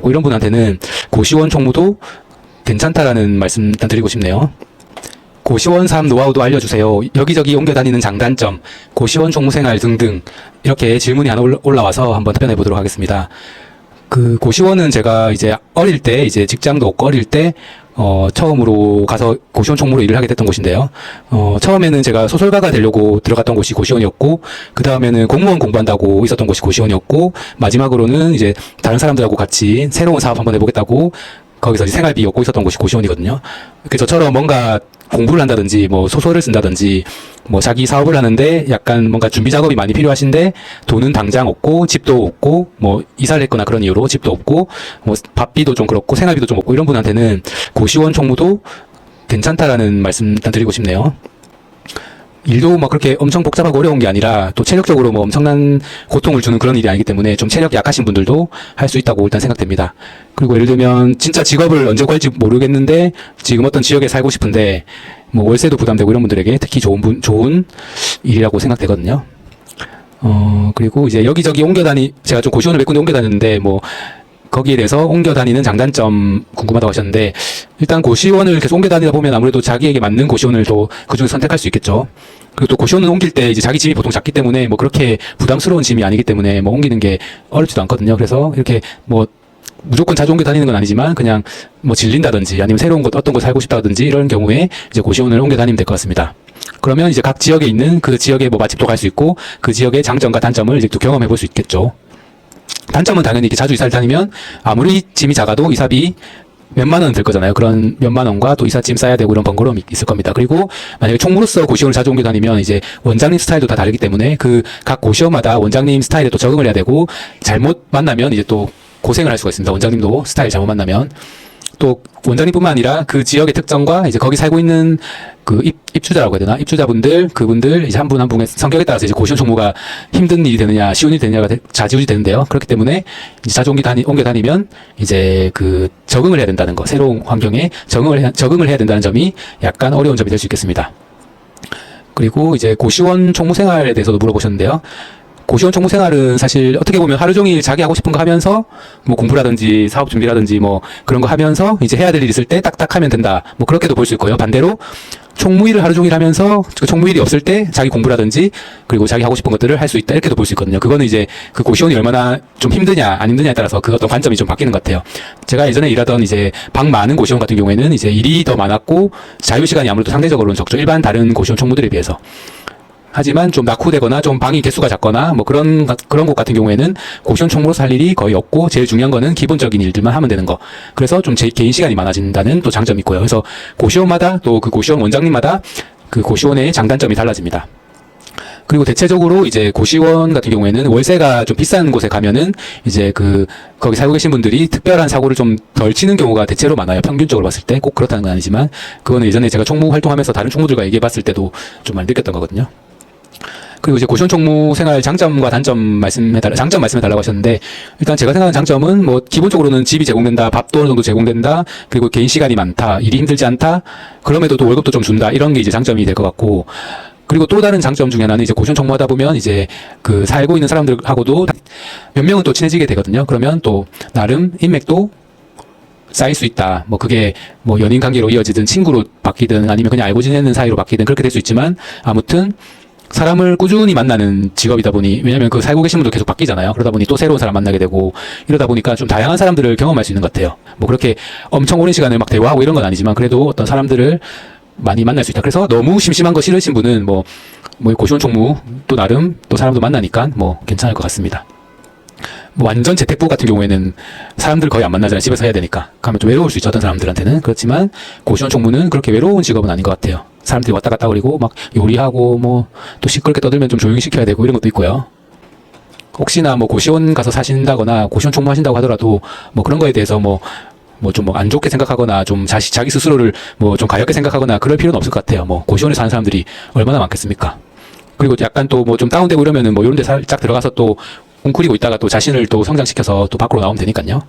있고 이런 분한테는 고시원 총무도 괜찮다라는 말씀 일단 드리고 싶네요. 고시원 삶 노하우도 알려주세요. 여기저기 옮겨 다니는 장단점, 고시원 총무 생활 등등 이렇게 질문이 하나 올라와서 한번 답변해 보도록 하겠습니다. 그 고시원은 제가 이제 어릴 때 이제 직장도 없고 어릴 때 처음으로 가서 고시원 총무로 일을 하게 됐던 곳인데요. 처음에는 제가 소설가가 되려고 들어갔던 곳이 고시원이었고, 그 다음에는 공무원 공부한다고 있었던 곳이 고시원이었고, 마지막으로는 이제 다른 사람들하고 같이 새로운 사업 한번 해보겠다고 거기서 이제 생활비 얻고 있었던 곳이 고시원이거든요. 그래서 저처럼 뭔가 공부를 한다든지 뭐 소설을 쓴다든지 뭐 자기 사업을 하는데 약간 뭔가 준비 작업이 많이 필요하신데 돈은 당장 없고 집도 없고 뭐 이사를 했거나 그런 이유로 집도 없고 뭐 밥비도 좀 그렇고 생활비도 좀 없고 이런 분한테는 고시원 총무도 괜찮다라는 말씀 일단 드리고 싶네요. 일도 막 그렇게 엄청 복잡하고 어려운 게 아니라 또 체력적으로 뭐 엄청난 고통을 주는 그런 일이 아니기 때문에 좀 체력 약하신 분들도 할 수 있다고 일단 생각됩니다. 그리고 예를 들면 진짜 직업을 언제 구할지 모르겠는데 지금 어떤 지역에 살고 싶은데 뭐 월세도 부담되고 이런 분들에게 특히 좋은 일이라고 생각되거든요. 그리고 이제 여기저기 제가 좀 고시원을 몇 군데 옮겨 다녔는데 뭐 거기에 대해서 옮겨 다니는 장단점 궁금하다고 하셨는데, 일단 고시원을 계속 옮겨 다니다 보면 아무래도 자기에게 맞는 고시원을 또 그중에 선택할 수 있겠죠. 그리고 또 고시원을 옮길 때 이제 자기 짐이 보통 작기 때문에 뭐 그렇게 부담스러운 짐이 아니기 때문에 뭐 옮기는 게 어렵지도 않거든요. 그래서 이렇게 뭐 무조건 자주 옮겨 다니는 건 아니지만 그냥 뭐 질린다든지 아니면 새로운 곳 어떤 곳 살고 싶다든지 이런 경우에 이제 고시원을 옮겨 다니면 될 것 같습니다. 그러면 이제 각 지역에 있는 그 지역의 뭐 맛집도 갈 수 있고 그 지역의 장점과 단점을 이제 또 경험해 볼 수 있겠죠. 단점은 당연히 이렇게 자주 이사를 다니면 아무리 짐이 작아도 이사비 몇만 원 들 거잖아요. 그런 몇만 원과 또 이삿짐 싸야 되고 이런 번거로움이 있을 겁니다. 그리고 만약에 총무로서 고시원을 자주 옮겨 다니면 이제 원장님 스타일도 다 다르기 때문에 그 각 고시원마다 원장님 스타일에 또 적응을 해야 되고, 잘못 만나면 이제 또 고생을 할 수가 있습니다. 원장님도 스타일 잘못 만나면. 또 원장님뿐만 아니라 그 지역의 특성과 이제 거기 살고 있는 그 입주자라고 해야 되나? 입주자분들, 그분들 이제 한 분 한 분의 성격에 따라서 이제 고시원 총무가 힘든 일이 되느냐, 쉬운 일이 되느냐가 좌지우지 되는데요. 그렇기 때문에 이제 자주 옮겨 다니면 이제 그 적응을 해야 된다는 거, 새로운 환경에 적응을 해야 된다는 점이 약간 어려운 점이 될 수 있겠습니다. 그리고 이제 고시원 총무 생활에 대해서도 물어보셨는데요. 고시원 총무 생활은 사실 어떻게 보면 하루 종일 자기 하고 싶은 거 하면서 뭐 공부라든지 사업 준비라든지 뭐 그런 거 하면서 이제 해야 될 일 있을 때 딱딱 하면 된다. 뭐 그렇게도 볼 수 있고요. 반대로 총무일을 하루 종일 하면서 그 총무일이 없을 때 자기 공부라든지 그리고 자기 하고 싶은 것들을 할 수 있다. 이렇게도 볼 수 있거든요. 그거는 이제 그 고시원이 얼마나 좀 힘드냐 안 힘드냐에 따라서 그 어떤 관점이 좀 바뀌는 것 같아요. 제가 예전에 일하던 이제 방 많은 고시원 같은 경우에는 이제 일이 더 많았고 자유시간이 아무래도 상대적으로는 적죠. 일반 다른 고시원 총무들에 비해서. 하지만 좀 낙후되거나 좀 방이 개수가 작거나 뭐 그런 곳 같은 경우에는 고시원 총무로서 할 일이 거의 없고 제일 중요한 거는 기본적인 일들만 하면 되는 거. 그래서 좀 제 개인 시간이 많아진다는 또 장점이 있고요. 그래서 고시원마다 또 그 고시원 원장님마다 그 고시원의 장단점이 달라집니다. 그리고 대체적으로 이제 고시원 같은 경우에는 월세가 좀 비싼 곳에 가면은 이제 거기 살고 계신 분들이 특별한 사고를 좀 덜 치는 경우가 대체로 많아요. 평균적으로 봤을 때 꼭 그렇다는 건 아니지만 그거는 예전에 제가 총무 활동하면서 다른 총무들과 얘기해 봤을 때도 좀 많이 느꼈던 거거든요. 그리고 이제 고시원 총무 생활 장점과 단점 장점 말씀해 달라고 하셨는데, 일단 제가 생각하는 장점은 뭐 기본적으로는 집이 제공된다, 밥도 어느 정도 제공된다, 그리고 개인 시간이 많다, 일이 힘들지 않다, 그럼에도 또 월급도 좀 준다, 이런 게 이제 장점이 될 것 같고, 그리고 또 다른 장점 중에 하나는 이제 고시원 총무하다 보면 이제 그 살고 있는 사람들하고도 몇 명은 또 친해지게 되거든요. 그러면 또 나름 인맥도 쌓일 수 있다. 뭐 그게 뭐 연인 관계로 이어지든 친구로 바뀌든 아니면 그냥 알고 지내는 사이로 바뀌든 그렇게 될 수 있지만, 아무튼 사람을 꾸준히 만나는 직업이다 보니, 왜냐면 그 살고 계신 분도 계속 바뀌잖아요. 그러다 보니 또 새로운 사람 만나게 되고 이러다 보니까 좀 다양한 사람들을 경험할 수 있는 것 같아요. 뭐 그렇게 엄청 오랜 시간을 막 대화하고 이런 건 아니지만 그래도 어떤 사람들을 많이 만날 수 있다. 그래서 너무 심심한 거 싫으신 분은 뭐 고시원 총무 또 나름 또 사람도 만나니까 뭐 괜찮을 것 같습니다. 뭐 완전 재택부 같은 경우에는 사람들 거의 안 만나잖아요. 집에서 해야 되니까. 가면 좀 외로울 수 있죠. 어떤 사람들한테는. 그렇지만 고시원 총무는 그렇게 외로운 직업은 아닌 것 같아요. 사람들이 왔다 갔다 그리고 막 요리하고 뭐 또 시끄럽게 떠들면 좀 조용히 시켜야 되고 이런 것도 있고요. 혹시나 뭐 고시원 가서 사신다거나 고시원 총무 하신다고 하더라도 뭐 그런 거에 대해서 뭐 좀 안 좋게 생각하거나 좀 자기 스스로를 뭐 좀 가볍게 생각하거나 그럴 필요는 없을 것 같아요. 뭐 고시원에 사는 사람들이 얼마나 많겠습니까? 그리고 약간 또 뭐 좀 다운되고 이러면은 뭐 이런 데 살짝 들어가서 또 웅크리고 있다가 또 자신을 또 성장시켜서 또 밖으로 나오면 되니까요.